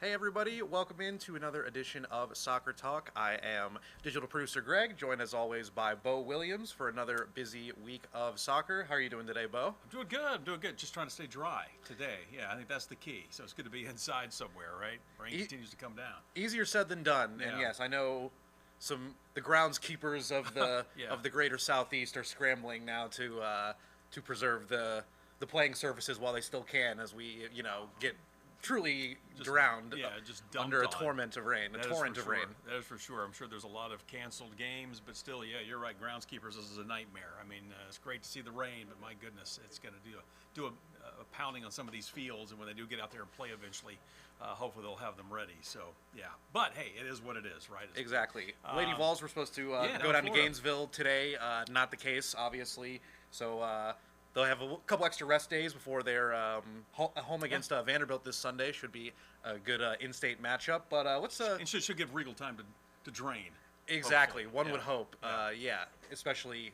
Hey everybody, welcome into another edition of Soccer Talk. I am digital producer Greg, joined as always by Bo Williams for another busy week of soccer. How are you doing today, Bo? I'm doing good. I'm doing good. Just trying to stay dry today. Yeah, I think that's the key. So it's good to be inside somewhere, right? Rain continues to come down. Easier said than done. Yeah. And yes, I know the groundskeepers of the Yeah. of the greater southeast are scrambling now to preserve the playing surfaces while they still can, as we get truly drowned just under a dumped on. torrent of rain, That is torrent for of sure. rain. That is for sure. I'm sure there's a lot of canceled games, but still, yeah, you're right. Groundskeepers, this is a nightmare. I mean, it's great to see the rain, but my goodness, it's going to do a pounding on some of these fields, and when they do get out there and play eventually, hopefully they'll have them ready. So, yeah. But, hey, it is what it is, right? Exactly. Lady Vols were supposed to go down to Gainesville today. Not the case, obviously. So they'll have a couple extra rest days before they're home against Vanderbilt this Sunday. Should be a good in-state matchup. But And should give Regal time to drain. exactly. Hopefully. One would hope. Especially,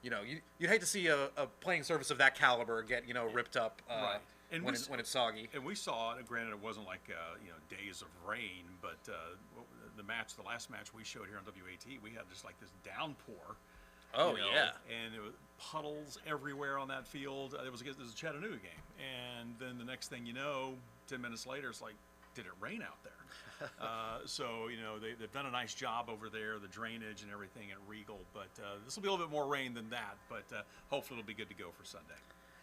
you'd hate to see a playing surface of that caliber get ripped up Right. And when it's soggy. And we saw it. Granted, it wasn't like days of rain, but the last match we showed here on WAT, we had just like this downpour. Oh yeah. And it was puddles everywhere on that field. It was a Chattanooga game, and then the next thing you know, 10 minutes later, it's like, did it rain out there? So they've done a nice job over there, the drainage and everything at Regal. But this will be a little bit more rain than that. But hopefully it'll be good to go for Sunday.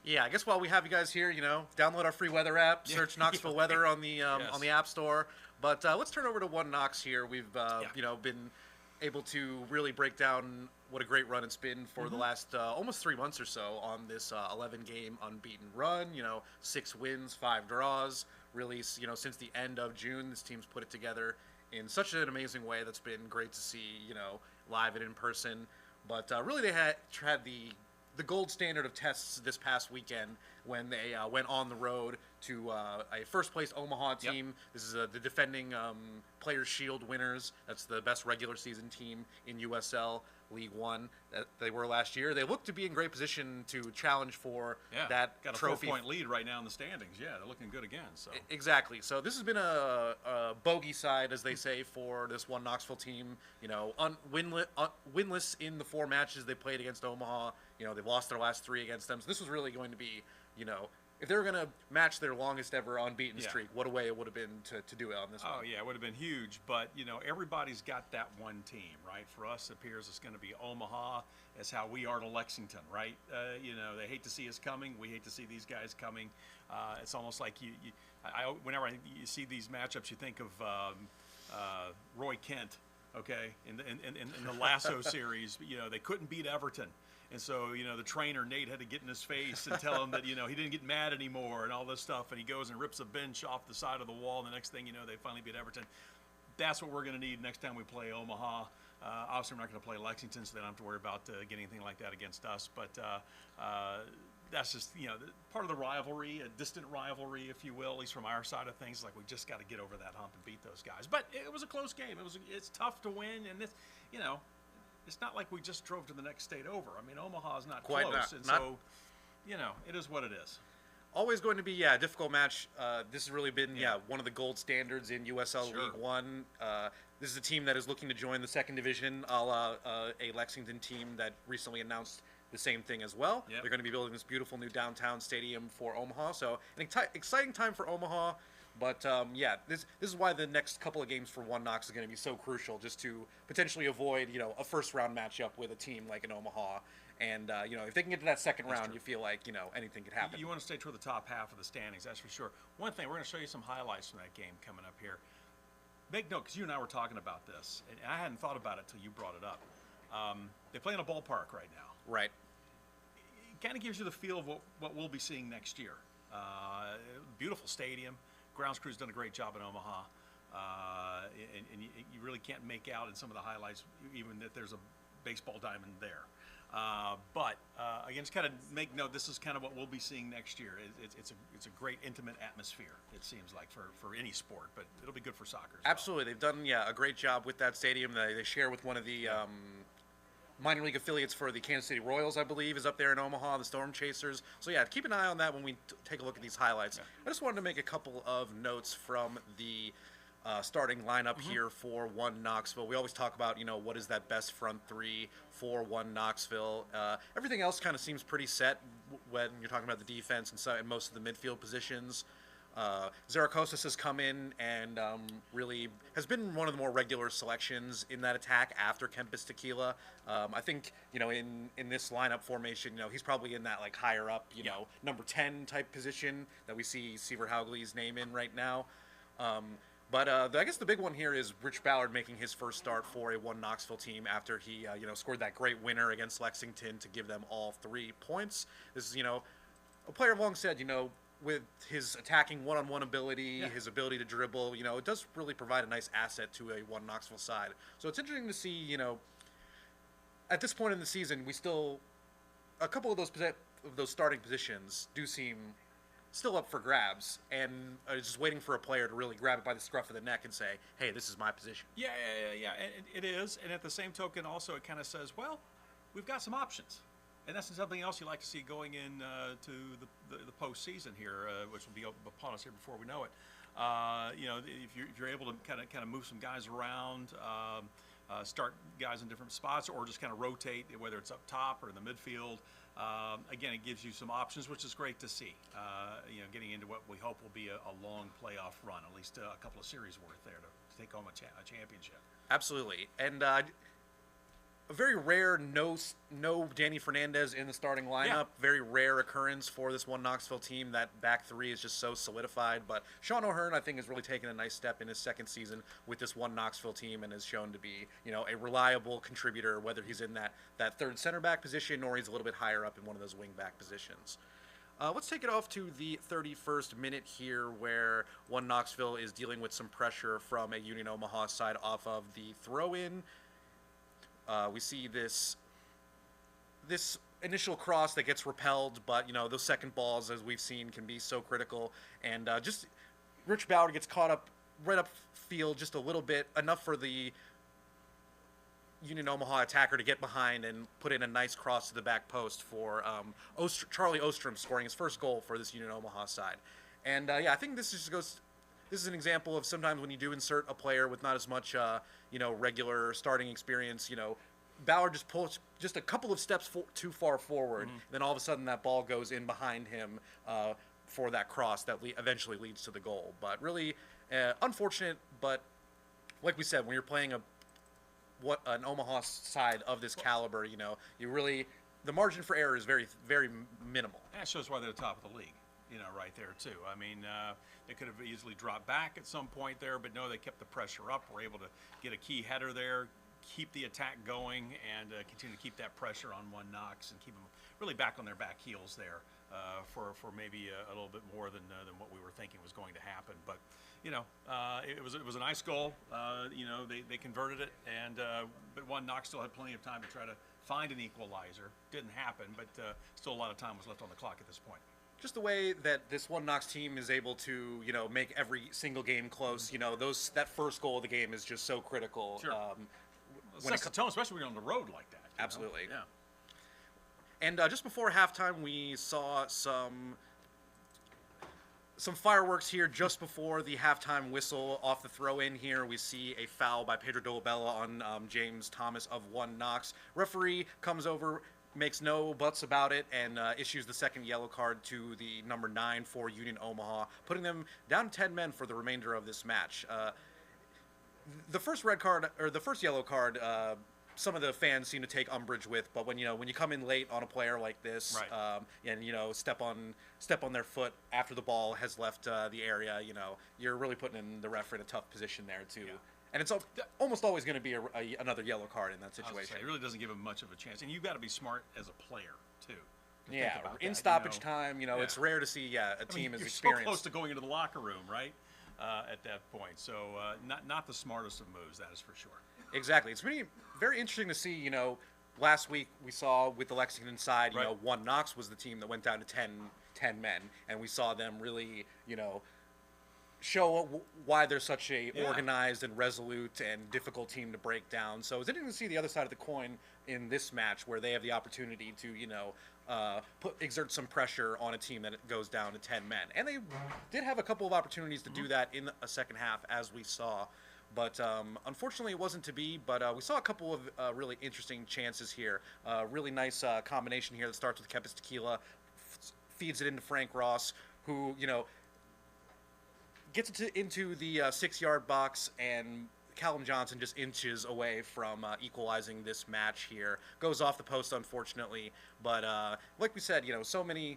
Yeah, I guess while we have you guys here, download our free weather app, search Knoxville weather on the App Store. But let's turn over to One Knox here. We've been able to really break down what a great run it's been for the last almost 3 months or so on this 11-game unbeaten run. 6 wins, 5 draws. Really, since the end of June, this team's put it together in such an amazing way that's been great to see, live and in person. But really, they had the gold standard of tests this past weekend when they went on the road to a first-place Omaha team. Yep. This is the defending Players' Shield winners. That's the best regular season team in USL League One that they were last year. They look to be in great position to challenge for that got a trophy. 4-point lead right now in the standings. Yeah, they're looking good again. So Exactly. So this has been a bogey side, as they say, for this One Knoxville team. Winless in the 4 matches they played against Omaha. They've lost their last 3 against them. So this was really going to be, if they were going to match their longest ever unbeaten streak, what a way it would have been to do it on this one. Oh, yeah, it would have been huge. But, everybody's got that one team, right? For us, it appears it's going to be Omaha. That's how we are to Lexington, right? They hate to see us coming. We hate to see these guys coming. It's almost like whenever you see these matchups, you think of Roy Kent, okay, in the Lasso series. They couldn't beat Everton. And so, the trainer, Nate, had to get in his face and tell him that, he didn't get mad anymore and all this stuff. And he goes and rips a bench off the side of the wall. And the next thing you know, they finally beat Everton. That's what we're going to need next time we play Omaha. Obviously, we're not going to play Lexington, so they don't have to worry about getting anything like that against us. But that's just, part of the rivalry, a distant rivalry, if you will, at least from our side of things. Like, we just got to get over that hump and beat those guys. But it was a close game. It's tough to win. And this, it's not like we just drove to the next state over. I mean, Omaha's not Quite close. not. So, it is what it is. Always going to be, a difficult match. This has really been, one of the gold standards in USL League One. This is a team that is looking to join the second division, a la a Lexington team that recently announced the same thing as well. Yep. They're going to be building this beautiful new downtown stadium for Omaha. So an exciting time for Omaha. But, this is why the next couple of games for One Knox is going to be so crucial, just to potentially avoid, a first-round matchup with a team like an Omaha. And, if they can get to that second round, you feel like, anything could happen. You want to stay toward the top half of the standings, that's for sure. One thing, we're going to show you some highlights from that game coming up here. Make note, because you and I were talking about this, and I hadn't thought about it until you brought it up. They play in a ballpark right now. Right. It kind of gives you the feel of what we'll be seeing next year. Beautiful stadium. Grounds crew's done a great job in Omaha. And you really can't make out in some of the highlights even that there's a baseball diamond there. But again, just kind of make note, this is kind of what we'll be seeing next year. It's a great intimate atmosphere, it seems like, for any sport, but it'll be good for soccer as well. Absolutely. They've done, a great job with that stadium. They share with one of the minor league affiliates for the Kansas City Royals, I believe, is up there in Omaha, the Storm Chasers. So yeah, keep an eye on that when we take a look at these highlights. Yeah. I just wanted to make a couple of notes from the starting lineup here for One Knoxville. We always talk about, what is that best front three for One Knoxville. Everything else kind of seems pretty set when you're talking about the defense and most of the midfield positions. Zaragoza has come in and really has been one of the more regular selections in that attack after Kempis Tequila. I think, in this lineup formation, he's probably in that higher up, number 10 type position that we see Seaver Haugley's name in right now. But I guess the big one here is Rich Ballard making his first start for a One Knoxville team after he, scored that great winner against Lexington to give them all 3 points. This is, a player I've long said, with his attacking one-on-one ability, his ability to dribble, it does really provide a nice asset to a One Knoxville side. So it's interesting to see, at this point in the season, a couple of those starting positions do seem still up for grabs, and just waiting for a player to really grab it by the scruff of the neck and say, hey, this is my position. Yeah, and it is. And at the same token, also, it kind of says, well, we've got some options. And that's something else you like to see going in to the postseason here, which will be upon us here before we know it. If you're able to kind of move some guys around, start guys in different spots, or just kind of rotate, whether it's up top or in the midfield. Again, it gives you some options, which is great to see. Getting into what we hope will be a long playoff run, at least a couple of series worth there to take home a championship. Absolutely, and a very rare no Danny Fernandez in the starting lineup. Yeah. Very rare occurrence for this One Knoxville team. That back three is just so solidified. But Sean O'Hearn, I think, has really taken a nice step in his second season with this One Knoxville team and has shown to be, a reliable contributor, whether he's in that third center back position or he's a little bit higher up in one of those wing back positions. Let's take it off to the 31st minute here, where One Knoxville is dealing with some pressure from a Union Omaha side off of the throw-in. We see this initial cross that gets repelled, but those second balls, as we've seen, can be so critical. And just Rich Ballard gets caught up right up field just a little bit, enough for the Union Omaha attacker to get behind and put in a nice cross to the back post for Charlie Ostrom scoring his first goal for this Union Omaha side. And I think this just goes. This is an example of sometimes when you do insert a player with not as much, regular starting experience, Ballard just pulls just a couple of steps too far forward. Mm-hmm. Then all of a sudden that ball goes in behind him for that cross that eventually leads to the goal. But really unfortunate, but like we said, when you're playing an Omaha side of this caliber, the margin for error is very, very minimal. That shows why they're the top of the league. Right there too. I mean, they could have easily dropped back at some point there, but no, they kept the pressure up. Were able to get a key header there, keep the attack going, and continue to keep that pressure on One Knox and keep them really back on their back heels there for maybe a little bit more than what we were thinking was going to happen. But it was a nice goal. They converted it, and but One Knox still had plenty of time to try to find an equalizer. Didn't happen, but still a lot of time was left on the clock at this point. Just the way that this One Knox team is able to, make every single game close. That first goal of the game is just so critical. Sure. Sets the tone, especially when you're on the road like that. Absolutely. Yeah. And just before halftime, we saw some fireworks here just before the halftime whistle off the throw-in here. We see a foul by Pedro Dolabella on James Thomas of One Knox. Referee comes over, makes no buts about it, and issues the second yellow card to the number 9 for Union Omaha, putting them down 10 men for the remainder of this match. The first yellow card, some of the fans seem to take umbrage with, but when you come in late on a player like this, right. And step on their foot after the ball has left the area, you're really putting the ref in a tough position there too. Yeah. And it's almost always going to be another yellow card in that situation. It really doesn't give him much of a chance. And you've got to be smart as a player, too. Yeah, in stoppage time, it's rare to see a team as experienced. You're so close to going into the locker room, right, at that point. So not the smartest of moves, that is for sure. Exactly. It's really very interesting to see, last week we saw with the Lexington side, right. One Knox was the team that went down to 10 men, and we saw them really, show why they're such a organized and resolute and difficult team to break down. So it's interesting to see the other side of the coin in this match, where they have the opportunity to, exert some pressure on a team that goes down to 10 men. And they did have a couple of opportunities to do that in a second half, as we saw. But unfortunately, it wasn't to be. But we saw a couple of really interesting chances here. Really nice combination here that starts with Kempis Tequila, feeds it into Frank Ross, who, gets it into the 6-yard box, and Callum Johnson just inches away from equalizing this match here. Goes off the post, unfortunately. But like we said, so many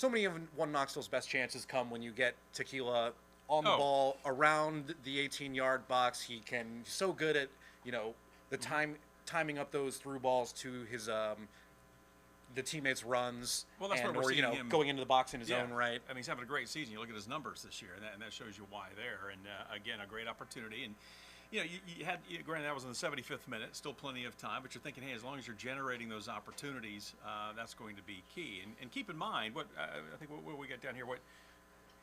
of One Knoxville's best chances come when you get Tequila on the ball around the 18-yard box. He's so good at, the timing up those through balls to his the teammates' runs, well, that's what we're seeing him going into the box in his own right. I mean, he's having a great season. You look at his numbers this year, and that shows you why there. And again, a great opportunity. And granted, that was in the 75th minute, still plenty of time, but you're thinking, hey, as long as you're generating those opportunities, that's going to be key. And keep in mind, what we got down here,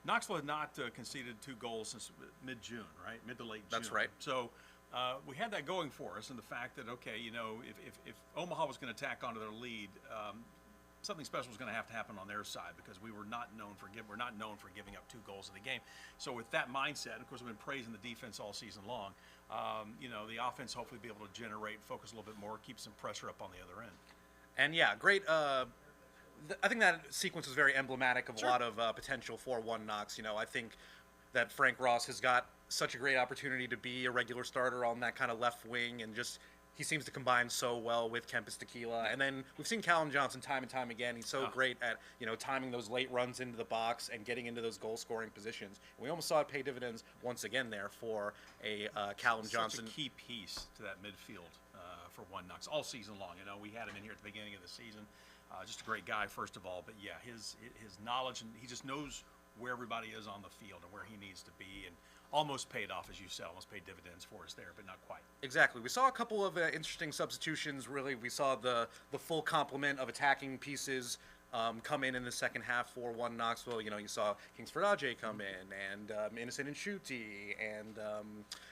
Knoxville had not conceded 2 goals since mid-June, right? Mid to late June. That's right. So we had that going for us, and the fact that, okay, if Omaha was going to tack onto their lead, something special was going to have to happen on their side, because we're not known for giving up 2 goals in the game. So with that mindset, of course, we've been praising the defense all season long. The offense hopefully be able to focus a little bit more, keep some pressure up on the other end. And yeah, great. I think that sequence was very emblematic of a lot of potential for One Knox. I think that Frank Ross has got such a great opportunity to be a regular starter on that kind of left wing, and just he seems to combine so well with Kempis Tequila. And then we've seen Callum Johnson time and time again. He's so great at timing those late runs into the box and getting into those goal-scoring positions. We almost saw it pay dividends once again there for a Callum Johnson. Such a key piece to that midfield for One Knox all season long. We had him in here at the beginning of the season. Just a great guy, first of all. But yeah, his knowledge, and he just knows where everybody is on the field and where he needs to be, and almost paid off, as you said, almost paid dividends for us there, but not quite. Exactly. We saw a couple of interesting substitutions. Really, we saw the full complement of attacking pieces come in the second half for One Knoxville. You saw Kingsford Ajay come in, and Innocent Nshuti, and a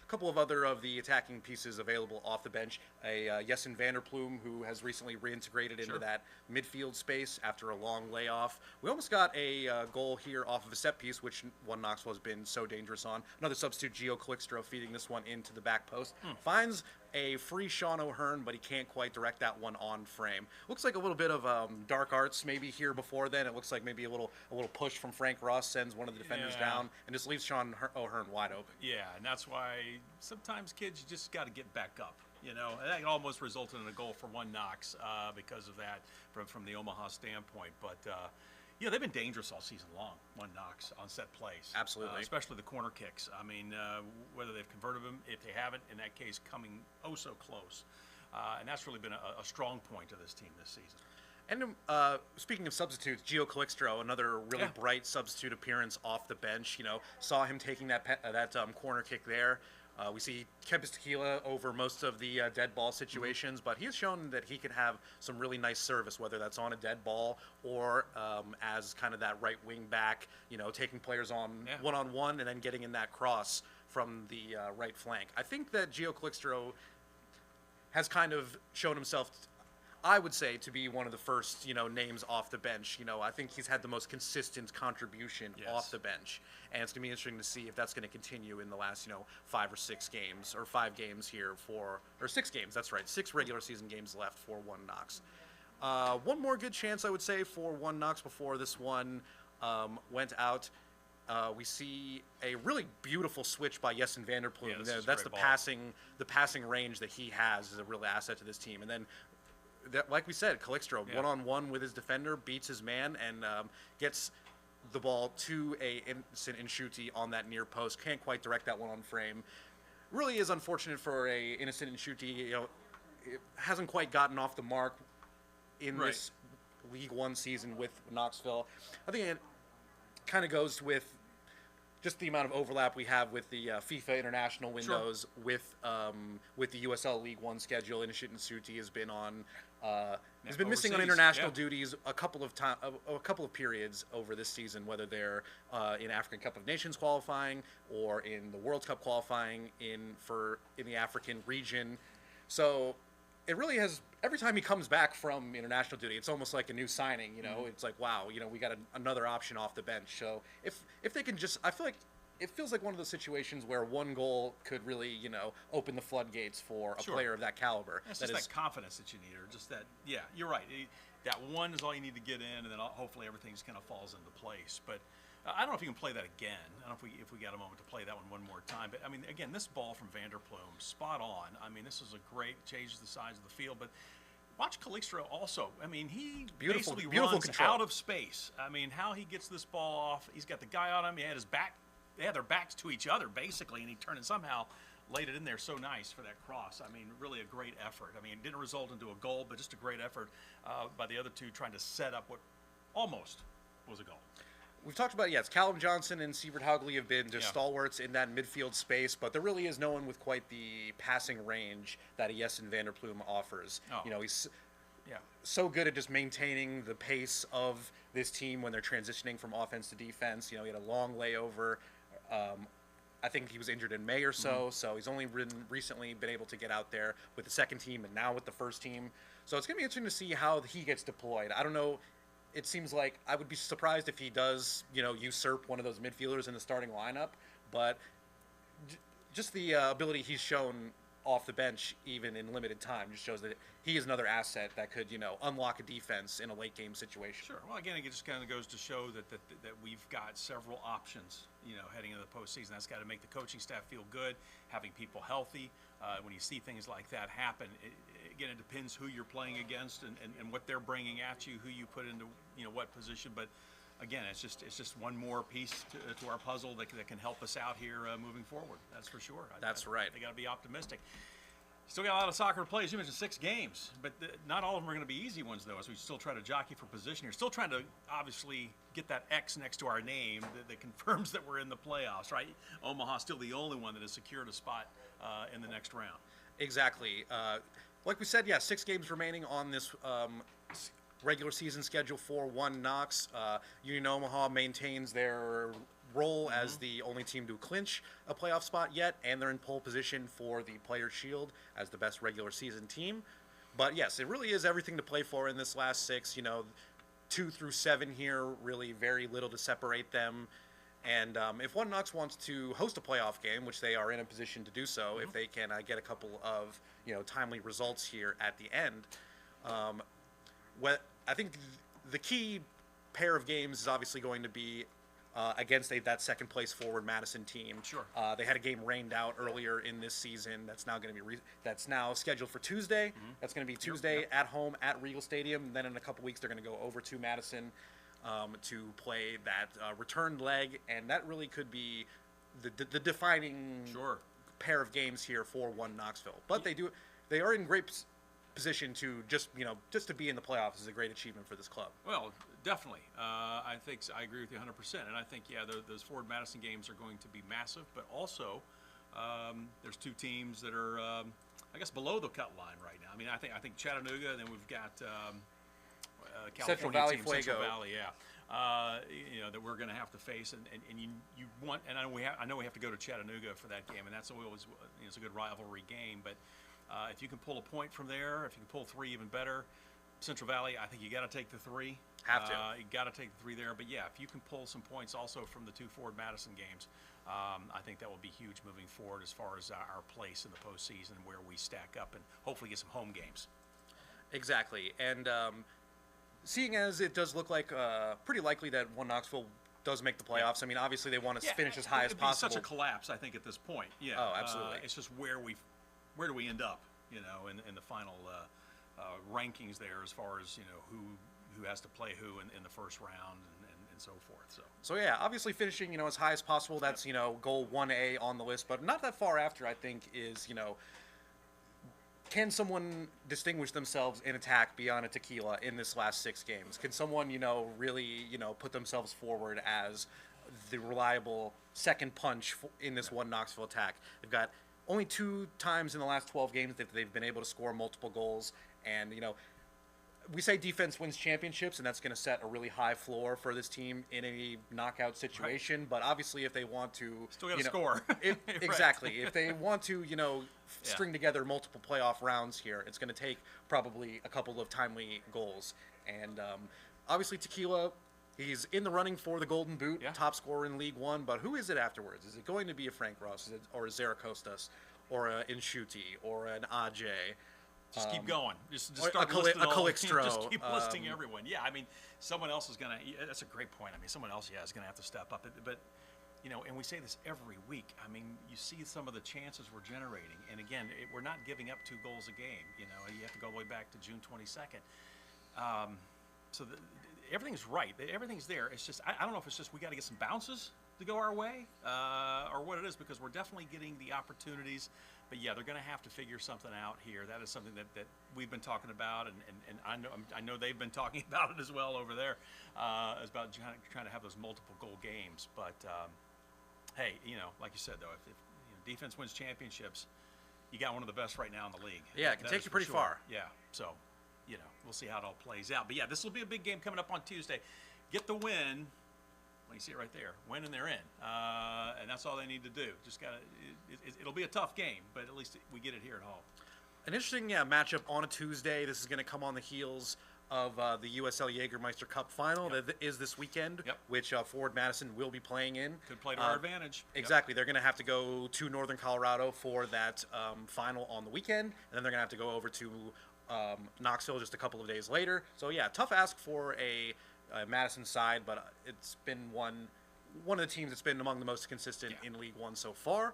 couple of other of the attacking pieces available off the bench. Jessen Vanderploem, who has recently reintegrated into that midfield space after a long layoff. We almost got a goal here off of a set piece, which One Knoxville has been so dangerous on. Another substitute, Gio Calixto, feeding this one into the back post. Finds a free Sean O'Hearn, but he can't quite direct that one on frame. Looks like a little bit of dark arts maybe here before then. It looks like maybe a little push from Frank Ross sends one of the defenders down and just leaves Sean O'Hearn wide open. Yeah, and that's why sometimes kids, you just got to get back up. And that almost resulted in a goal for One Knox because of that from the Omaha standpoint. But they've been dangerous all season long, One Knox, on set plays. Absolutely. Especially the corner kicks. I mean, whether they've converted them, if they haven't, in that case, coming so close. And that's really been a strong point of this team this season. And speaking of substitutes, Gio Calixto, another really bright substitute appearance off the bench. Saw him taking that corner kick there. We see Kempis Tequila over most of the dead ball situations, but he has shown that he can have some really nice service, whether that's on a dead ball or as kind of that right wing back, taking players on one-on-one and then getting in that cross from the right flank. I think that Gio Calixto has kind of shown himself, I would say, to be one of the first, names off the bench. I think he's had the most consistent contribution off the bench. And it's going to be interesting to see if that's going to continue in the last, 5 or 6 games, or 5 games here or 6 games, that's right, 6 regular season games left for One Knox. One more good chance, I would say, for One Knox before this one went out. We see a really beautiful switch by Jessen Vanderploem. That's the passing range that he has is a real asset to this team. And then, like we said, Calixto, one-on-one with his defender, beats his man, and gets the ball to a Innocent Nshuti on that near post. Can't quite direct that one on frame. Really is unfortunate for a Innocent Nshuti. It hasn't quite gotten off the mark in this League One season with Knoxville. I think it kind of goes with just the amount of overlap we have with the FIFA international windows, with the USL League One schedule. Inishit Nsuti has been on has been missing on international duties a couple of periods over this season, whether they're in African Cup of Nations qualifying or in the World Cup qualifying in the African region. So it really has, every time he comes back from international duty, it's almost like a new signing, It's like, wow, we got another option off the bench. So if they can just, I feel like it feels like one of those situations where one goal could really, open the floodgates for a player of that caliber. It's just that confidence that you need, or just that, yeah, you're right. That one is all you need to get in, and then hopefully everything just kind of falls into place. But I don't know if you can play that again. I don't know if we got a moment to play that one more time. But, I mean, again, this ball from Vanderploom, spot on. I mean, this is a great, changes the size of the field. But watch Calixto also. I mean, he basically runs control out of space. I mean, how he gets this ball off, he's got the guy on him. He had his back. They had their backs to each other, basically, and he turned and somehow laid it in there so nice for that cross. I mean, really a great effort. I mean, it didn't result into a goal, but just a great effort by the other two trying to set up what almost was a goal. We've talked about, yes, Callum Johnson and Sievert Haugli have been just stalwarts in that midfield space, but there really is no one with quite the passing range that a Jessen Vanderploom offers. Oh. He's so good at just maintaining the pace of this team when they're transitioning from offense to defense. He had a long layover. I think he was injured in May or so, so he's only recently been able to get out there with the second team and now with the first team. So it's going to be interesting to see how he gets deployed. I don't know. It seems like I would be surprised if he does, usurp one of those midfielders in the starting lineup. But just the ability he's shown off the bench, even in limited time, just shows that he is another asset that could, unlock a defense in a late game situation. Sure. Well, again, it just kind of goes to show that we've got several options, heading into the postseason. That's got to make the coaching staff feel good, having people healthy. When you see things like that happen, again, it depends who you're playing against and what they're bringing at you, who you put into, what position. But again, it's just one more piece to our puzzle that can help us out here moving forward. That's for sure. That's right. They got to be optimistic. Still got a lot of soccer to play. As you mentioned, 6 games, but not all of them are going to be easy ones, though, as we still try to jockey for position here. Still trying to, obviously, get that X next to our name that confirms that we're in the playoffs, right? Omaha still the only one that has secured a spot in the next round. Exactly. Like we said, 6 games remaining on this regular season schedule for One Knox. Union Omaha maintains their role as the only team to clinch a playoff spot yet, and they're in pole position for the Players' Shield as the best regular season team. But yes, it really is everything to play for in this last 6. 2 through 7 here, really very little to separate them. And if One Knox wants to host a playoff game, which they are in a position to do so, if they can get a couple of timely results here at the end, I think the key pair of games is obviously going to be against that second place Forward Madison team. Sure. They had a game rained out earlier in this season. That's now going to be that's now scheduled for Tuesday. That's going to be Tuesday at home at Regal Stadium. And then in a couple weeks they're going to go over to Madison to play that return leg, and that really could be the defining pair of games here for One Knoxville. But they are in great position to just to be in the playoffs is a great achievement for this club. Well, definitely. I agree with you 100%. And I think, those Forward Madison games are going to be massive, but also there's 2 teams that are, I guess, below the cut line right now. I mean, I think Chattanooga, and then we've got California Central Valley team, Fuego. Central Valley, that we're going to have to face, and you want, and I know we have to go to Chattanooga for that game, and that's always it's a good rivalry game, but if you can pull a point from there, if you can pull 3, even better. Central Valley, I think you got to take the 3. Have to. You got to take the 3 there, but if you can pull some points also from the 2 Forward Madison games, I think that will be huge moving forward as far as our place in the postseason, where we stack up and hopefully get some home games. Exactly, and seeing as it does look like pretty likely that One Knoxville does make the playoffs. I mean, obviously they want to finish as high as possible. Such a collapse, I think, at this point. Yeah. Oh, absolutely. It's just where do we end up? In the final rankings there, as far as who has to play who in the first round and so forth. So obviously finishing as high as possible. That's goal 1A on the list, but not that far after. I think is can someone distinguish themselves in attack beyond a tequila in this last 6 games? Can someone really put themselves forward as the reliable second punch in this One Knoxville attack. They've got only 2 times in the last 12 games that they've been able to score multiple goals, and we say defense wins championships, and that's going to set a really high floor for this team in a knockout situation. Right. But obviously, if they want to, still got to score. Exactly. If they want to, string together multiple playoff rounds here, it's going to take probably a couple of timely goals. And obviously, Tequila, he's in the running for the Golden Boot, top scorer in League One. But who is it afterwards? Is it going to be a Frank Ross, or a Zaracostas, or a Inshuti, or an Ajay? Just keep going. Just start listing Calixtro. Just keep listing everyone. Yeah, I mean, someone else is going to – that's a great point. I mean, someone else, is going to have to step up. But, and we say this every week. I mean, you see some of the chances we're generating. And, again, we're not giving up 2 goals a game. You have to go all the way back to June 22nd. Everything's right. Everything's there. It's just I don't know if it's just we got to get some bounces to go our way or what it is, because we're definitely getting the opportunities. But yeah, they're going to have to figure something out here. That is something that we've been talking about, and I know they've been talking about it as well over there, is about trying to have those multiple goal games. But hey, like you said though, if defense wins championships, you got one of the best right now in the league. Yeah, it can take you pretty far. Yeah, so we'll see how it all plays out. But yeah, this will be a big game coming up on Tuesday. Get the win. Well, you see it right there. Win and they're in, and that's all they need to do. Just gotta. It'll be a tough game, but at least we get it here at home. An interesting matchup on a Tuesday. This is going to come on the heels of the USL Jägermeister Cup final that is this weekend, which Forward Madison will be playing in. Could play to our advantage. Exactly. They're going to have to go to Northern Colorado for that final on the weekend, and then they're going to have to go over to Knoxville just a couple of days later. So yeah, tough ask for a Madison side, but it's been one of the teams that's been among the most consistent in League One so far.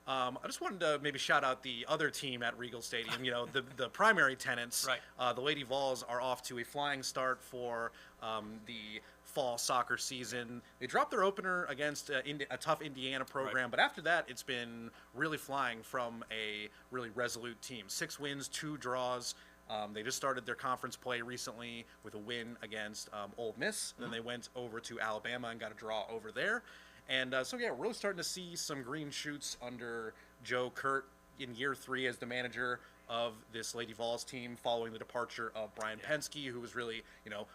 I just wanted to maybe shout out the other team at Regal Stadium. The primary tenants. Right. The Lady Vols are off to a flying start for the fall soccer season. They dropped their opener against a tough Indiana program, but after that, it's been really flying from a really resolute team. 6 wins, 2 draws. They just started their conference play recently with a win against Ole Miss. Then they went over to Alabama and got a draw over there. And we're really starting to see some green shoots under Joe Kurt in year 3 as the manager of this Lady Vols team, following the departure of Brian Penske, who was really,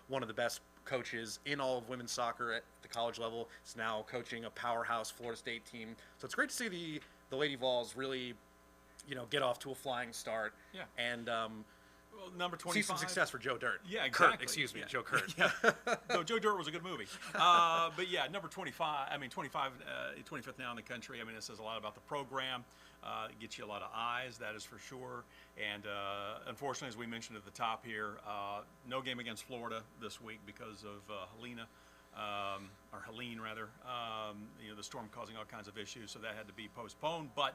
one of the best coaches in all of women's soccer at the college level. Is now coaching a powerhouse Florida State team. So it's great to see the Lady Vols really, get off to a flying start. Yeah. And number 25. See some success for Joe Dirt. Yeah, exactly. Kurt, excuse me, Joe Kurt. No, Joe Dirt was a good movie. But yeah, number 25. 25th now in the country. It says a lot about the program. It gets you a lot of eyes, that is for sure. And unfortunately, as we mentioned at the top here, no game against Florida this week because of Helene rather. The storm causing all kinds of issues, so that had to be postponed. But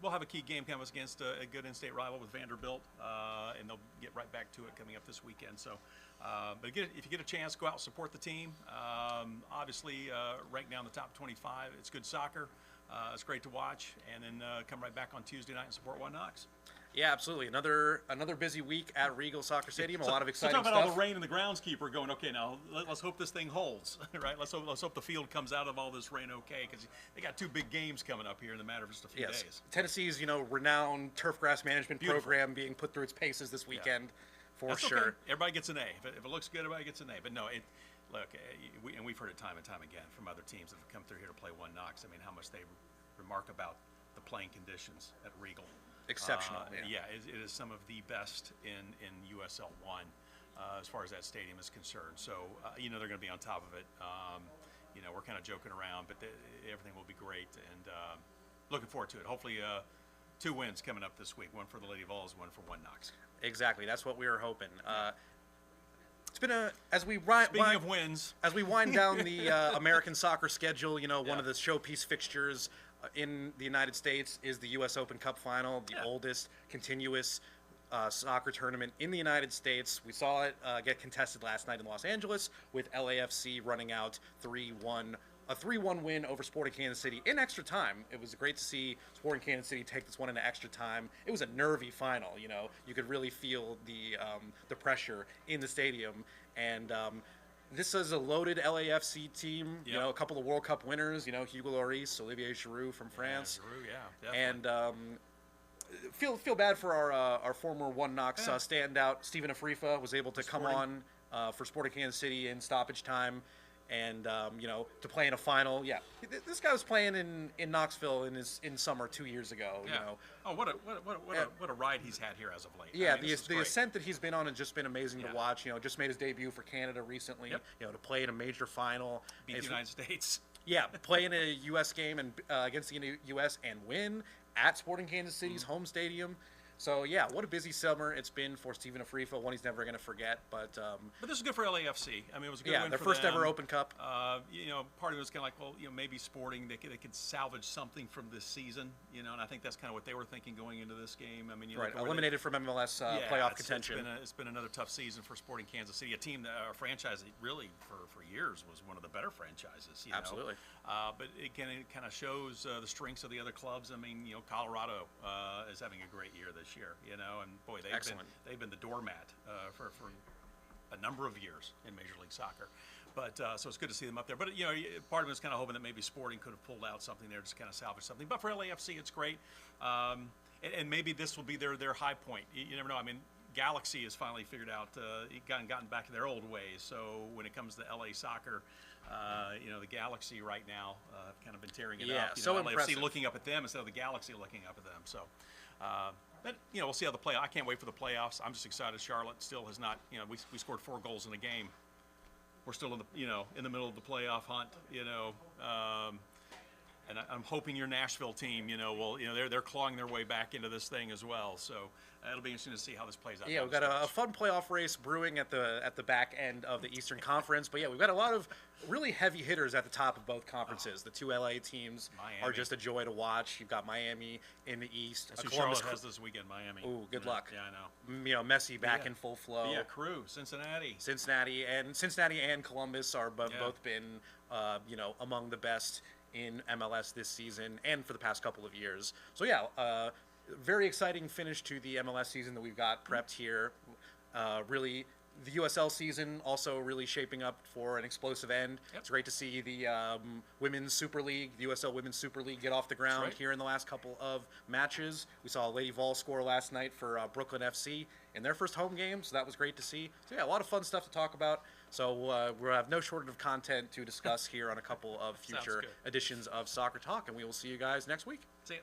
we'll have a key game coming against a good in-state rival with Vanderbilt, and they'll get right back to it coming up this weekend. So, but if you get a chance, go out and support the team. Obviously, right now in the top 25, it's good soccer. It's great to watch, and then come right back on Tuesday night and support One Knox. Yeah, absolutely. Another busy week at Regal Soccer Stadium. A lot of exciting stuff. Talk about all the rain and the groundskeeper going, okay, now let's hope this thing holds, right? Let's hope the field comes out of all this rain okay, because they got 2 big games coming up here in the matter of just a few days. Tennessee's renowned turf grass management program being put through its paces this weekend, for That's sure. Okay. Everybody gets an A. If it looks good, everybody gets an A. But no, we've heard it time and time again from other teams that have come through here to play One Knox. How much they remark about the playing conditions at Regal. Exceptional. It is some of the best in USL One as far as that stadium is concerned. So they're going to be on top of it. We're kind of joking around, but everything will be great, and looking forward to it. Hopefully, 2 wins coming up this week. One for the Lady Vols, one for One Knox. Exactly. That's what we were hoping. It's been Speaking of wins, as we wind down the American soccer schedule. One of the showpiece fixtures in the United States is the U.S. Open Cup final, the oldest continuous soccer tournament in the United States. We saw it get contested last night in Los Angeles, with LAFC running out 3-1, a 3-1 win over Sporting Kansas City in extra time. It was great to see Sporting Kansas City take this one into extra time. It was a nervy final. You could really feel the pressure in the stadium, and This is a loaded LAFC team. Yep. You know, a couple of World Cup winners. You know, Hugo Lloris, Olivier Giroud from France. Giroud, definitely. And feel bad for our former One Knox standout Stephen Afrifa was able to come on for Sporting Kansas City in stoppage time, and you know, to play in a final. Yeah, this guy was playing in Knoxville in summer 2 years ago. You know. Oh, what a ride he's had here as of late. Yeah, I mean, the ascent that he's been on has just been amazing to watch. You know, just made his debut for Canada recently. Yep. You know, to play in a major final, beat the United States. Yeah, play in a U.S. game and against the U.S. and win at Sporting Kansas City's home stadium. So, yeah, what a busy summer it's been for Stephen Afrifa, one he's never going to forget. But this is good for LAFC. I mean, it was a good win their for first them. ever Open Cup. You know, part of it was kind of like, well, you know, maybe Sporting, they could salvage something from this season, you know, and I think that's kind of what they were thinking going into this game. I mean, you look at eliminated from MLS playoff contention. It's been another tough season for Sporting Kansas City, a team, a franchise that really, for years, was one of the better franchises. You Absolutely. know? But again, it kind of shows the strengths of the other clubs. I mean, you know, Colorado is having a great year this year, you know, and boy, they've been the doormat for a number of years in Major League Soccer. But so it's good to see them up there. But you know, part of it is kind of hoping that maybe Sporting could have pulled out something there, just kind of salvage something. But for LAFC, it's great, and maybe this will be their high point. You never know. I mean, Galaxy has finally figured out, gotten back to their old ways. So when it comes to LA soccer, you know, the Galaxy right now have kind of been tearing it up. You so know, impressive. LAFC looking up at them instead of the Galaxy looking up at them. So. But, you know, we'll see how the play. I can't wait for the playoffs. I'm just excited. Charlotte still has not, you know, we scored 4 goals in a game. We're still in the middle of the playoff hunt, you know. And I'm hoping your Nashville team, you know, they're clawing their way back into this thing as well. So it'll be interesting to see how this plays out. Yeah, we've got a fun playoff race brewing at the back end of the Eastern Conference. But yeah, we've got a lot of really heavy hitters at the top of both conferences. The 2 LA teams are just a joy to watch. You've got Miami in the East. That's who Charlotte has this weekend, Miami. Ooh, good luck. Yeah, I know. You know, Messi back in full flow. Yeah, Crew, Cincinnati and Columbus are both been you know, among the best in MLS this season and for the past couple of years. So yeah, very exciting finish to the MLS season that we've got prepped here. Really, the USL season also really shaping up for an explosive end. Yep. It's great to see the Women's Super League, the USL Women's Super League, get off the ground here in the last couple of matches. We saw Lady Vols score last night for Brooklyn FC in their first home game, so that was great to see. So yeah, a lot of fun stuff to talk about. So we'll have no shortage of content to discuss here on a couple of future editions of Soccer Talk, and we will see you guys next week. See ya.